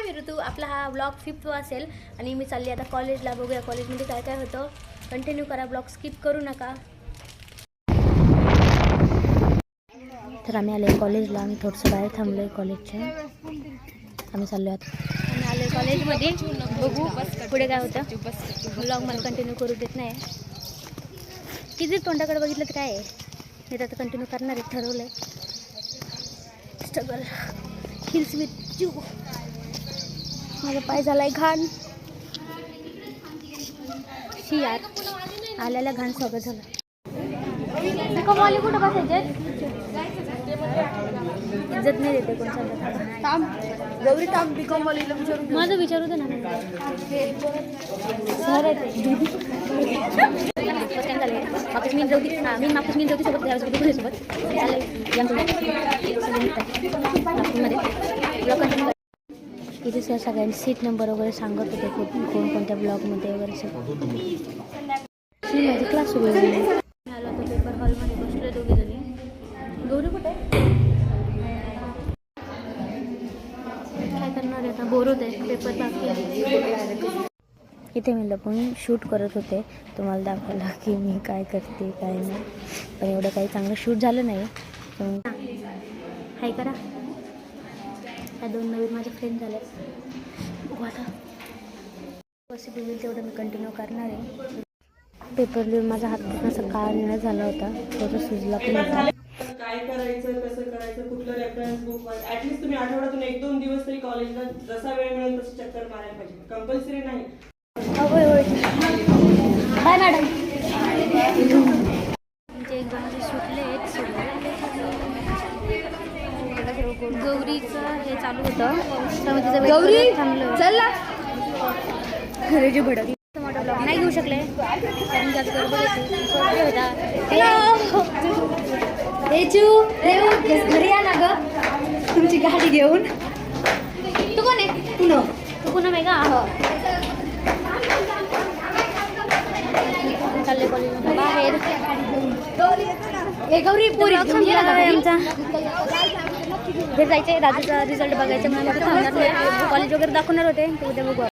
मी ऋतू. आपला हा ब्लॉग 5th असेल आणि मी चालली आता कॉलेजला. बघूया कॉलेजमध्ये काय काय होतं. कंटिन्यू करा, ब्लॉग स्किप करू नका. तर आम्ही आले कॉलेजला. आम्ही थोडंसं बाहेर थांबलो आहे कॉलेजच्या. आम्ही चाललो आम्ही आलो कॉलेजमध्ये. बघू पुढे काय होतं. ब्लॉग मला कंटिन्यू करू देत नाही. किती तोंडाकडे बघितलं तर काय आहे. मी तर कंटिन्यू करणार आहे, ठरवलं आहे. Struggle hills with you. माझा पाय झालाय घाण. शी यार, आल्याला घाण सगळं झालं. कमवाली कुठं बसायचे? इज्जत नाही देते कोण सांगत. गौरी थांब बिकॉमवालीला विचारून माझं विचारू दे ना. सर आहे फर्स्ट टाइम झाले. मागच मी जाऊती सोबत सोबत चालेल. इथे सर सगळ्यांनी सीट नंबर वगैरे सांगत होते कोणत्या ब्लॉकमध्ये वगैरे सगळं. माझी क्लास सुरू झाली. आलो आता पेपर हॉलमध्ये बसले दोघे जणी. गौरी कुठे काय करणार आहे आता. बोर होत आहे, पेपर बाकी. इथे मी लपून शूट करत होते, तुम्हाला दाखवलं की मी काय करते काय नाही. पण एवढं काही चांगलं शूट झालं नाही. हाय करा. ह्या 2 नवीन माझे फ्रेंड झाले. बघू आता पॉसिबल होईल तेवढं मी कंटिन्यू करणार आहे. पेपर लिहून माझा हात पूर्ण असा काळा निळा झाला होता. थोडं सुजला पण होता. काय करायचं, कसं करायचं, कुठलं रेफरन्स बुक. ऍटलीस्ट तुम्ही आठवड्यातून 1-2 दिवस तरी कॉलेजला जसा वेळ मिळेल तसं चक्कर मारायला पाहिजे. कंपल्सरी नाही. होय होय बाय मॅडम. तुमचे एक्झामचे सुटले आहेत. गौरीचं हे चालू होतं त्यामध्ये गौरी थांबलं. चला खरेजी भडक मोठा ब्लॉग नाही घेऊ शकले कारण जास्त गडबड होता. घरी या ना ग तुमची गाडी घेऊन. तू कोण आहे? तू पुन्हा आहे का? चालले कॉलेजमध्ये बाहेर. गौरी पुरी आमचा घरी जायचं आहे. राजूचा रिझल्ट बघायचा म्हणून थांबणार. कॉलेज वगैरे दाखवणार होते, उद्या बघू.